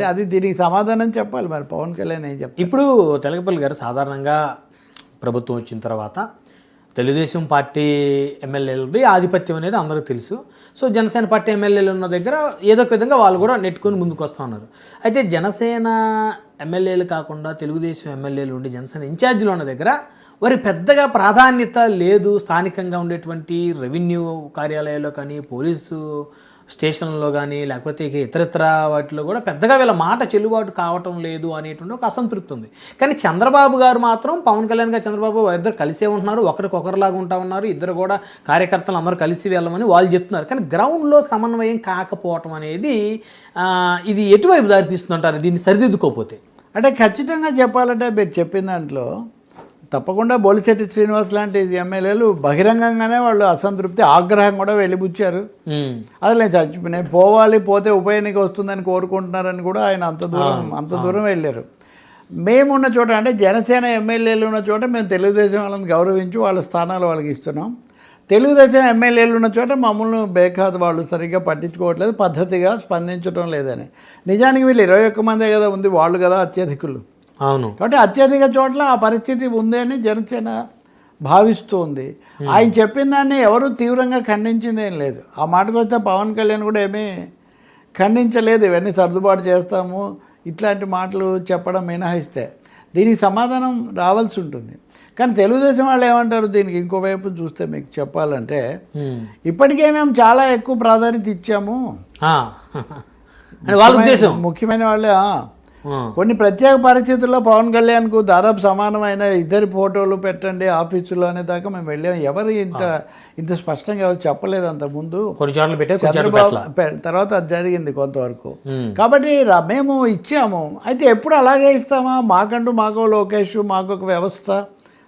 అది దీనికి సమాధానం చెప్పాలి మరి పవన్ కళ్యాణ్ ఏం చెప్పాలి. ఇప్పుడు తెలగపల్లి గారు సాధారణంగా ప్రభుత్వం వచ్చిన తర్వాత తెలుగుదేశం పార్టీ ఎమ్మెల్యేలది ఆధిపత్యం అనేది అందరికీ తెలుసు. సో జనసేన పార్టీ ఎమ్మెల్యేలు ఉన్న దగ్గర ఏదో ఒక విధంగా వాళ్ళు కూడా నెట్టుకొని ముందుకు వస్తూ ఉన్నారు. అయితే జనసేన ఎమ్మెల్యేలు కాకుండా తెలుగుదేశం ఎమ్మెల్యేలు ఉండి జనసేన ఇన్ఛార్జీలు ఉన్న దగ్గర వారి పెద్దగా ప్రాధాన్యత లేదు. స్థానికంగా ఉండేటువంటి రెవెన్యూ కార్యాలయాల్లో కానీ పోలీసు స్టేషన్లో కానీ లేకపోతే ఇక ఇతరత్ర వాటిలో కూడా పెద్దగా వీళ్ళ మాట చెల్లుబాటు కావటం లేదు అనేటువంటి ఒక అసంతృప్తి ఉంది. కానీ చంద్రబాబు గారు మాత్రం పవన్ కళ్యాణ్ గారు చంద్రబాబు ఇద్దరు కలిసే ఉంటున్నారు, ఒకరికొకరిలాగా ఉంటా ఉన్నారు, ఇద్దరు కూడా కార్యకర్తలు అందరూ కలిసి వెళ్ళమని వాళ్ళు చెప్తున్నారు. కానీ గ్రౌండ్లో సమన్వయం కాకపోవటం అనేది ఇది ఎటువైపు దారితీస్తుంటారు దీన్ని సరిదిద్దుకోకపోతే? అంటే ఖచ్చితంగా చెప్పాలంటే మీరు చెప్పిన దాంట్లో తప్పకుండా బొలిశెట్టి శ్రీనివాస్ లాంటి ఎమ్మెల్యేలు బహిరంగంగానే వాళ్ళు అసంతృప్తి ఆగ్రహం కూడా వెళ్ళిపుచ్చారు. అసలు నేను చచ్చిపోయి పోవాలి, పోతే ఉప ఎన్నిక వస్తుందని కోరుకుంటున్నారని కూడా ఆయన అంత దూరం వెళ్ళారు. మేమున్న చోట అంటే జనసేన ఎమ్మెల్యేలు ఉన్న చోట మేము తెలుగుదేశం వాళ్ళని గౌరవించి వాళ్ళ స్థానాలు వాళ్ళకి ఇస్తున్నాం. తెలుగుదేశం ఎమ్మెల్యేలు ఉన్న చోట మమ్మల్ని బేఖాతు వాళ్ళు సరిగ్గా పట్టించుకోవట్లేదు, పద్ధతిగా స్పందించడం లేదని. నిజానికి వీళ్ళు 21 మందే కదా ఉంది, వాళ్ళు కదా అత్యధికులు. అవును, కాబట్టి అత్యధిక చోట్ల ఆ పరిస్థితి ఉంది అని జనసేన భావిస్తుంది. ఆయన చెప్పిన దాన్ని ఎవరు తీవ్రంగా ఖండించింది ఏం లేదు. ఆ మాటకు వస్తే పవన్ కళ్యాణ్ కూడా ఏమీ ఖండించలేదు. ఇవన్నీ సర్దుబాటు చేస్తాము ఇట్లాంటి మాటలు చెప్పడం మినహాయిస్తే దీనికి సమాధానం రావాల్సి ఉంటుంది. కానీ తెలుగుదేశం వాళ్ళు ఏమంటారు దీనికి ఇంకోవైపు చూస్తే మీకు చెప్పాలంటే ఇప్పటికే మేము చాలా ఎక్కువ ప్రాధాన్యత ఇచ్చాము. వాళ్ళ ఉద్దేశం ముఖ్యమైన వాళ్ళే కొన్ని ప్రత్యేక పరిస్థితుల్లో పవన్ కళ్యాణ్కు దాదాపు సమానమైన ఇద్దరి ఫోటోలు పెట్టండి ఆఫీసులో అనే దాకా మేము వెళ్ళాము. ఎవరు ఇంత స్పష్టంగా ఎవరు చెప్పలేదు అంతకుముందు. చంద్రబాబు తర్వాత అది జరిగింది కొంతవరకు. కాబట్టి మేము ఇచ్చాము. అయితే ఎప్పుడు అలాగే ఇస్తామా? మాకు లోకేష్, మాకు ఒక వ్యవస్థ,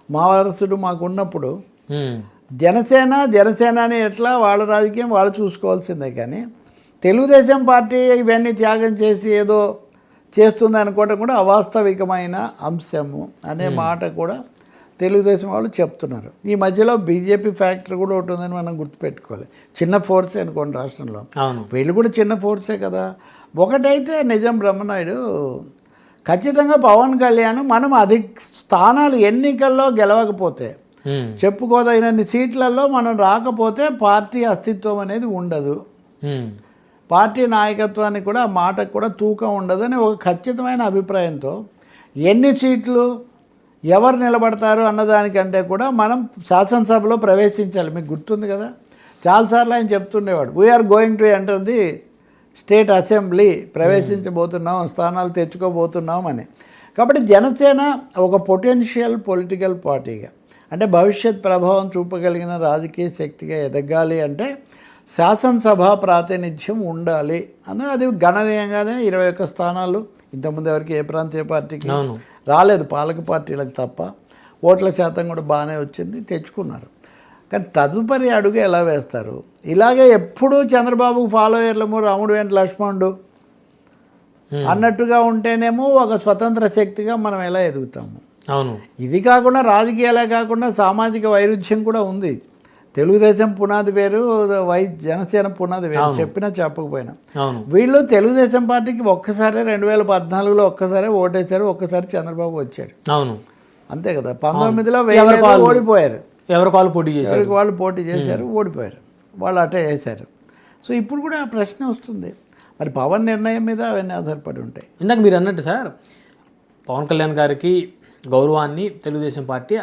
మా వారసుడు మాకు ఉన్నప్పుడు జనసేన అని ఎట్లా వాళ్ళ రాజకీయం వాళ్ళు చూసుకోవాల్సిందే. కానీ తెలుగుదేశం పార్టీ ఇవన్నీ త్యాగం చేసి ఏదో చేస్తుంది అనుకోవటం కూడా అవాస్తవికమైన అంశము అనే మాట కూడా తెలుగుదేశం వాళ్ళు చెప్తున్నారు. ఈ మధ్యలో బీజేపీ ఫ్యాక్టరీ కూడా ఒకటి ఉందని మనం గుర్తుపెట్టుకోవాలి. చిన్న ఫోర్సే అనుకోండి రాష్ట్రంలో, వీళ్ళు కూడా చిన్న ఫోర్సే కదా. ఒకటైతే నిజం బ్రహ్మనాయుడు, ఖచ్చితంగా పవన్ కళ్యాణ్ మనం స్థానాలు ఎన్నికల్లో గెలవకపోతే, చెప్పుకోదగినన్ని సీట్లలో మనం రాకపోతే పార్టీ అస్తిత్వం అనేది ఉండదు. పార్టీ నాయకత్వానికి కూడా ఆ మాటకు కూడా తూకం ఉండదని ఒక ఖచ్చితమైన అభిప్రాయంతో ఎన్ని సీట్లు ఎవరు నిలబడతారు అన్నదానికంటే కూడా మనం శాసనసభలో ప్రవేశించాలి. మీకు గుర్తుంది కదా, చాలాసార్లు ఆయన చెప్తుండేవాడు, we're going to enter the state assembly, ప్రవేశించబోతున్నాం, స్థానాలు తెచ్చుకోబోతున్నాం అని. కాబట్టి జనసేన ఒక పొటెన్షియల్ పొలిటికల్ పార్టీగా, అంటే భవిష్యత్ ప్రభావం చూపగలిగిన రాజకీయ శక్తిగా ఎదగాలి అంటే శాసనసభ ప్రాతినిధ్యం ఉండాలి అని. అది గణనీయంగానే 21 స్థానాలు ఇంతకుముందు ఎవరికి ఏ ప్రాంతీయ పార్టీకి రాలేదు, పాలక పార్టీలకు తప్ప. ఓట్ల శాతం కూడా బాగానే వచ్చింది, తెచ్చుకున్నారు. కానీ తదుపరి అడుగు ఎలా వేస్తారు? ఇలాగే ఎప్పుడూ చంద్రబాబుకు ఫాలోయర్లము రాముడు వెంట లక్ష్మణుడు అన్నట్టుగా ఉంటేనేమో ఒక స్వతంత్ర శక్తిగా మనం ఎలా ఎదుగుతాము? అవును, ఇది కాకుండా రాజకీయాలే కాకుండా సామాజిక వైరుధ్యం కూడా ఉంది. తెలుగుదేశం పునాది వేరు, జనసేన పునాది వేరు, చెప్పినా చెప్పకపోయినా. వీళ్ళు తెలుగుదేశం పార్టీకి ఒక్కసారి 2014లో ఒక్కసారి ఓటేశారు, ఒక్కసారి చంద్రబాబు వచ్చాడు. అవును, అంతే కదా. 19లో ఓడిపోయారు, వాళ్ళు పోటీ చేశారు, ఓడిపోయారు, వాళ్ళు అటే చేశారు. సో ఇప్పుడు కూడా ఆ ప్రశ్న వస్తుంది, మరి పవన్ నిర్ణయం మీద అవన్నీ ఆధారపడి ఉంటాయి. ఇందాక మీరు అన్నట్టు సార్, పవన్ కళ్యాణ్ గారికి గౌరవాన్ని తెలుగుదేశం పార్టీ